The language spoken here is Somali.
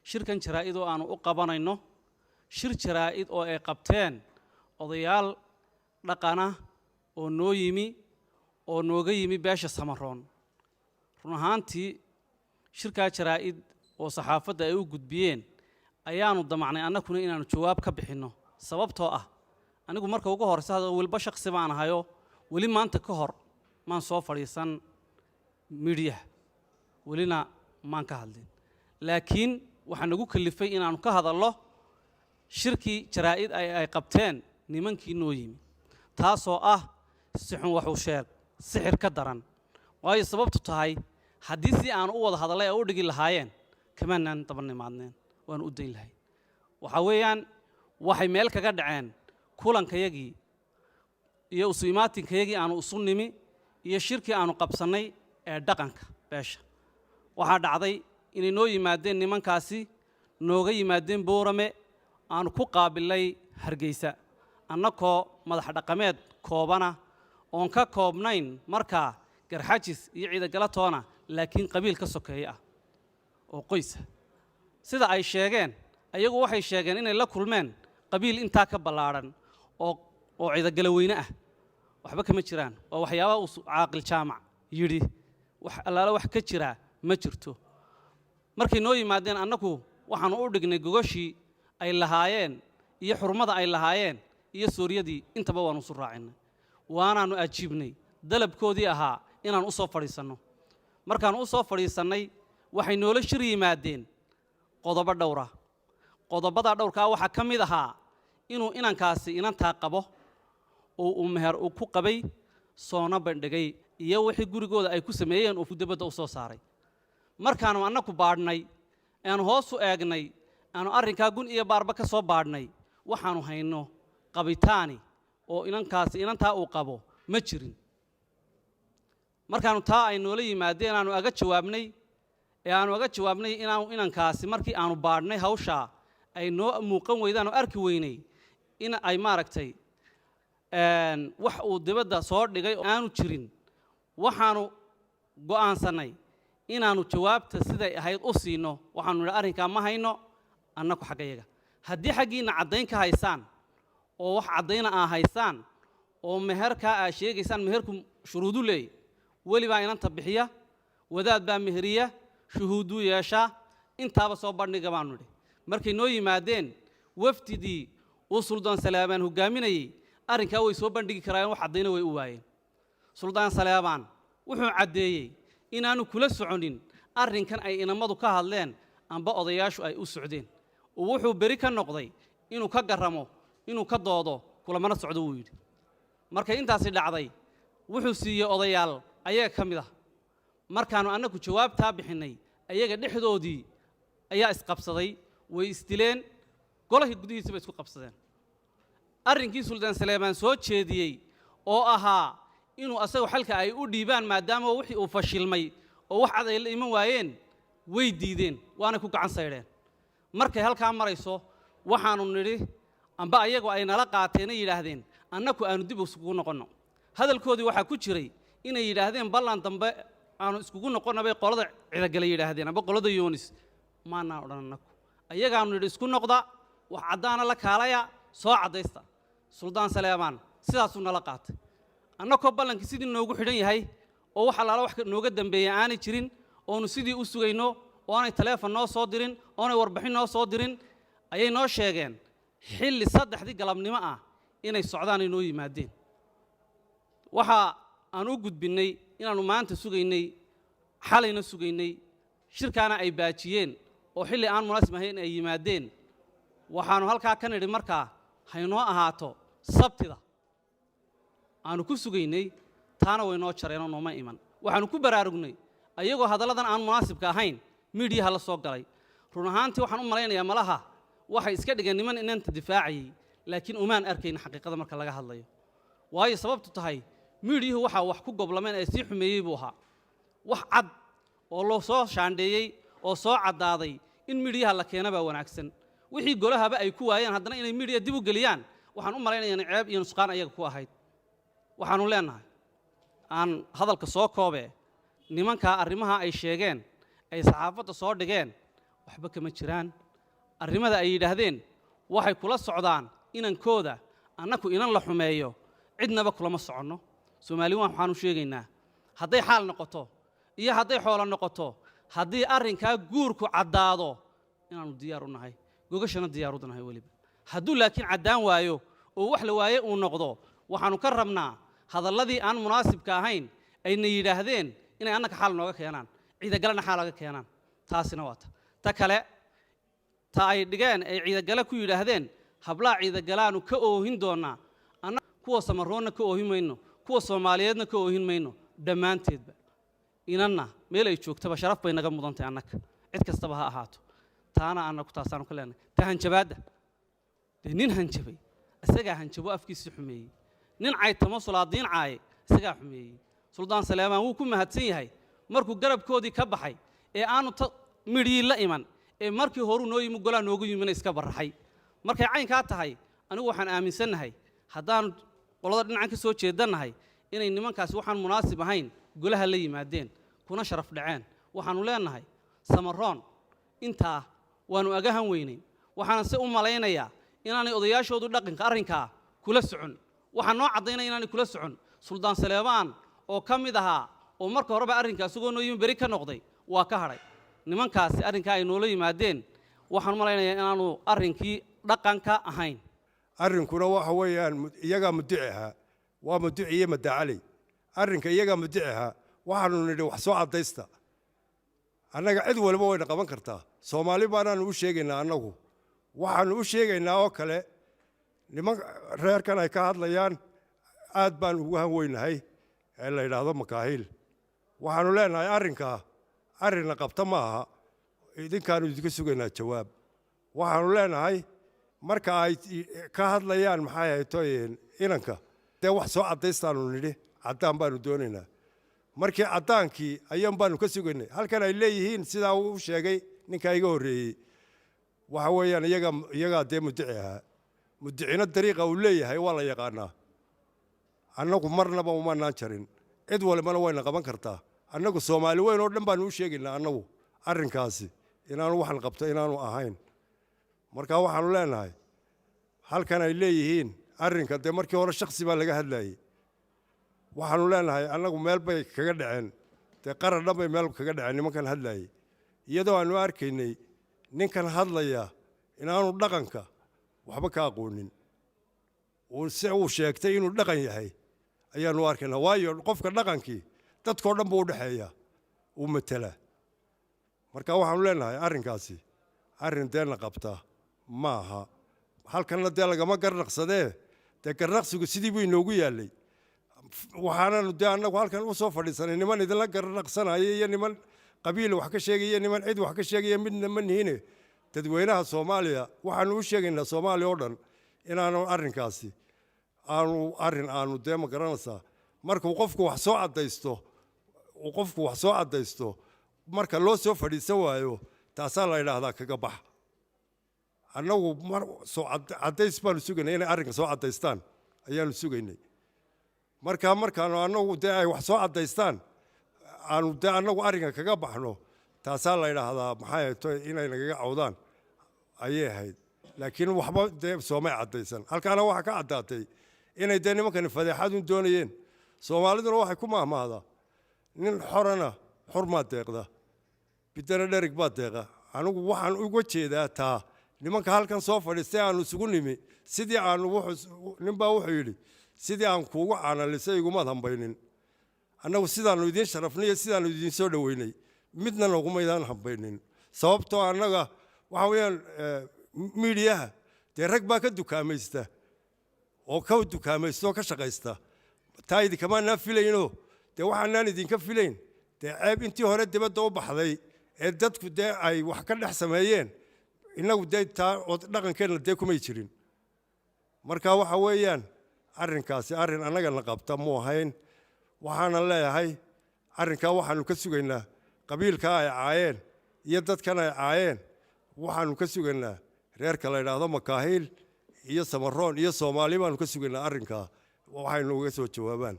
shirkan jaraa'id oo aanu u qabanayno shir jaraa'id oo ay qabteen odayaal dhaqana oo noo yimi oo nooga yimi beesha Samaroon run ahaantii shirka jaraa'id oo saxaafadda ay u gudbiyeen ayaanu damacnay annaguna inaanu jawaab ka bixino sababtoo ah anigu marka ugu horeysa walba shakhsi baan ahayo wali maanta ka hor maan soo fadhiisan media walina maan ka hadlin laakiin waxaan ugu kalifay inaanu ka hadallo shirkii jaraa'id ay qabteen nimankii noo yimi taasoo ah sixun waxu sheeg sixir ka daran waayo sababtu tahay haddii si aan u wada hadalay oo u dhigi lahaayeen kamanaan dabanimaadneen waan u dayn lahay waxa weeyaan waxay meel kaga dhaceen kulankayagii iyo isu imaatinkayagii aanu isu nimi iyo shirkii aanu qabsanay ee dhaqanka beesha waxaa dhacday inay noo yimaadeen nimankaasi nooga yimaadeen Boorame aanu ku qaabilay Hargeysa annakoo madax dhaqameed koobana oon ka koobnayn markaa garxajis iyo ciidagala laakiin qabiil ka sokeeya ah oo qoysa sida ay sheegeen ayagu waxay sheegeen inay la kulmeen qabiil intaa ka ballaaran oo ciidagala weyne ah waxba kama jiraan oo waxyaabaha uu caaqil jaamac yiri wax allaala wax ka jira ma jirto markii noo yimaadeen annagu waxaanu u dhignay gogoshii ay lahaayeen iyo xurmada ay lahaayeen iyo Suuriyadii intaba waanu soo raacinay waanaanu ajiibnay dalabkoodii ahaa inaan u soo fadhiisano markaan u soo fadhiisanay waxay noola shir yimaadeen qodobo dhowra qodobada dhowrka waxa ka mid ahaa inuu inankaasi inantaa qabo oo uu meher u ku qabay soona bandhigay iyo wixii gurigooda ay ku sameeyeen oo fudabada u soo saaray markaanu annagu baadhnay aan hoos u eegnay aanu arrinka gun iyo baarba ka soo baadhnay waxaanu hayno qabitaani oo inankaasi inantaa uu qabo ma jirin markaanu taa ay noola yimaadeen aanu aga jawaabnay inaanu inankaasi markii aanu baadhnay hawsha ay noo muuqan weydaan oo arki weynay in ay maaragtay wax uu dibadda soo dhigay aanu jirin waxaanu go'aansanay inaanu jawaabta siday ahayd u siino waxaanu nidhi arrinkaa ma hayno annagu xaggayaga haddii xaggiina caddayn ka haysaan oo wax caddayna aa haysaan oo meherkaa aa sheegaysaan meherku shuruudu leey weli baa inanta bixiya wadaad baa meheriya shuhuuduu yeeshaa intaaba soo bandhiga baanu nidhi markay noo yimaadeen wafdidii uu Suldaan Saleebaan hogaaminayay arrinkaa way soo bandhigi karaan wax caddayna way u waayeen Suldaan Saleebaan wuxuu caddeeyey inaanu kula soconin arrinkan ay inamadu ka hadleen amba odayaashu ay u socdeen oo wuxuu beri ka noqday inuu ka garamo inuu ka doodo kulamana socdo uu yidhi markay intaasi dhacday wuxuu siiyey odayaal ayaga ka mid ah markaanu annagu jawaabtaa bixinay ayaga dhexdoodii ayaa isqabsaday way isdileen golahii gudihiisa bay isku qabsadeen arrinkii Suldaan Saleebaan soo jeediyey oo ahaa inuu asagu xalka ay u dhiibaan maadaama wixii uu fashilmay oo wax cad ay la iman waayeen way diideen waana ku gacan saydheen markay halkaa marayso waxaanu nidhi amba ayagu ay nala qaateen ay yidhaahdeen annagu aanu dib isugu noqonno hadalkoodii waxaa ku jiray inay yidhaahdeen ballan dambe aanu iskugu noqonnabay qolada ciidagala yidhaahdeen amba qolada Yoonis maanaan odhan annagu ayagaanu nidhi isku noqda wax caddaana la kaalaya soo caddaysta Suldaan Saleebaan sidaasuu nala qaatay annagoo ballankii sidii noogu xidhan yahay oo wax allaala wax nooga dambeeyay aanay jirin oonu sidii u sugayno oonay taleefon noo soo dirin oonay warbixin noo soo dirin ayay noo sheegeen xilli 3 galabnimo ah inay socdaan ay noo yimaadeen waxa aan u gudbinay inaanu maanta sugaynay xalayna sugaynay shirkaana ay baajiyeen oo xilli aan munaasib ahayn ay yimaadeen waxaanu halkaa ka nidhi markaa haynoo ahaato sabtida aanu ku sugaynay taana way noo jareen nooma iman waxaanu ku baraarugnay ayagoo hadalladan aan munaasibka ahayn media la soo galay run ahaantii waxaan u malaynayaa malaha waxay iska dhigeen niman inanta difaacayay laakiin umaan arkayn xaqiiqada marka laga hadlayo waayo sababtu tahay media waxa wax ku goblameen ay si xumeeyay buu ahaa wax cad oo loo soo shaandheeyay oo soo cadaaday in media la keena baa wanaagsan wixii golahaba ay ku waayeen haddana inay media dib u galiyaan waxaan u malaynayaa ceeb iyo nusqaan ayaga ku ahayd waxaanu leenahay aan hadalka soo koobe nimanka arrimaha ay sheegeen ay saxaafadda soo dhigeen waxba kama jiraan arrimada ay yidhaahdeen waxay kula socdaan inankooda annaku inan la xumeeyo cidnaba kulama soconno Soomaaliya waxaan u sheegaynaa hadday xaal noqoto iyo hadday xoolo noqoto haddii arrinkaa guurku caddaado inaanu diyaar u nahay gogashana diyaar u nahay weliba hadduu laakiin caddaan waayo oo wax la waaye uu noqdo waxaanu ka rabnaa hadalladii aan munaasibka ahayn ayna yidhaahdeen inay annaka xaal nooga keenaan ciidagalana xaal laga keenaan taasina waa ta kale ta ay dhigeen ay ciidagala ku yidhaahdeen hablaa ciidagalaanu ka oohin doonaa anna kuwa samaroonna ka oohin mayno kuwa Soomaaliyeedna ka oohin mayno dhammaanteedba inanna meel ay joogtaba sharaf bay naga mudantahay annaka cid kastaba ha ahaato taana annaku taasaanu ka leenahay ta hanjabaadda nin hanjabay isagaa hanjabo afkiisa xumeeyey nin caytamo sulaadiin caaye isagaa xumeeyey Suldaan Saleemaan wuu ku mahadsan yahay markuu garabkoodii ka baxay ee aanu midhii la iman ee markii hore noo yimi golaa noogu yimina iska baraxay markay caynkaa tahay anigu waxaan aaminsanahay haddaan qolada dhinacan ka soo jeedanahay inay nimankaas waxaan munaasib ahayn golaha la yimaadeen kuna sharaf dhaceen waxaanu leenahay Samaroon intaa waanu agahan weynay waxaan se u malaynayaa inaanay odayaashoodu dhaqanka arrinka kula socon waxaan noo cadaynay inaanay kula socon Suldaan Saleemaan oo ka mid ahaa oo marka horeba arrinkaas ugu noo yimi bari ka noqday waa ka hadhay nimankaasi arrinka ay noola yimaadeen waxaan malaynayaa inaanu arrinkii dhaqanka ahayn arrinkuna waxa weeyaan iyaga mudiciha waa mudiciye madacali arrinka iyaga mudiciha waxaanu nidhi wax soo cadaysta annaga cid walba way qaban kartaa Soomaali baanaanu u sheegaynaa annagu waxaanu u sheegaynaa oo kale niman reerkan ay ka hadlayaan aad baan ugu hanweynahay ee la yiraahdo makaahil waxaanu leenahay arrin la qabta ma aha idinkaanu idinka sugaynaa jawaab waxaanu leenahay marka ay ka hadlayaan maxay ay tooyeen inanka de wax soo cadaystaanu nidhi caddaan baanu doonaynaa markii caddaankii ayaan baanu ka sugaynay halkan ay leeyihiin sidaa uu sheegay ninka iga horreeyey waxa weeyaan iyaga dee mudiciha mudicina dariiqa uu leeyahay waa la yaqaanaa annagu marnaba uma naan jarin cid walbana wayna qaban kartaa annagu Soomaali weyn oo dhan baanu u sheegaynaa annagu arrinkaasi inaanu waxan qabto inaanu ahayn marka waxaanu leenahay halkan ay leeyihiin arrinka de markii hore shakhsi baa laga hadlayay waxaanu leenahay annagu meel bay kaga dhaceen de qaran dhan bay meel kaga dhaceen nimankan hadlayay iyadoo aanu arkaynay ninkan hadlaya inaanu dhaqanka waxba ka aqoonin uu sheegtay inuu dhaqan yahay ayaanu arkaynaa waayo qofka dhaqankii dadkoo dhan buu u dhaxeeyaa uu matala marka waxaanu leenahay arrinkaasi arrin deena qabta ma aha halkanna dee lagama garnaqsadee dee garnaqsigu sidii buu inoogu yaallay waxaananu dee annagu halkan u soo fadhiisanay niman idinla garnaqsanaya iyo niman qabiil wax ka sheegaya niman cid wax ka sheegaya midna ma nihine dadweynaha Soomaaliya waxaanu u sheegaynaa Soomaaliya oo dhan inaanu arrinkaasi aanu dee ma garanaysaa markuu qofku wax soo caddaysto marka loo soo fadhiisan waayo taasaa la yidhaahdaa kaga bax annagu caddays baanu sugaynay inay arrinka soo caddaystaan ayaanu sugaynay markaanu annagu dee ay wax soo caddaystaan aanu dee annagu arrinka kaga baxno taasaa la yidhaahdaa maxay tahay inay nagaga cawdaan ayay ahayd laakiin waxba dee soomay caddaysan halkaana waxaa ka caddaatay inay dee nimankani fadeexadun doonayeen Soomaaliduna waxay ku mahmahdaa nin xorana xurmaa deeqda bidana dherig baa deeqa anigu waxaan uga jeedaa taa nimanka halkan soo fadhiistay aanu isugu nimi sidii aanu ninbaa wuxuu yidhi sidii aan kuugu caanalisay igumad hambaynin annagu sidaanu idiin sharafnay iyo sidaanu idiin soo dhoweynay midna nogumaydaan hambaynin sababtoo annaga waxa weeyaan miidiyaha dee rag baa ka dukaamaysta oo ka shaqaysta taa idinkamaanaan filaynoo dee waxaanaan idinka filayn dee ceeb intii hore dibadda u baxday ee dadku dee ay wax ka dhex sameeyeen innagu dee taa dhaqankeenna dee kumay jirin marka waxa weeyaan arrinkaasi arrin annagana qabta muu ahayn waxaana leeyahay arrinkaa waxaanu ka sugaynaa qabiilkaa ay caayeen iyo dadkan ay caayeen waxaanu ka sugaynaa reerka la yidhaahdo makaahil iyo Samaroon iyo Soomaali baanu ka sugaynaa arrinkaa waxaynu uga soo jawaabaan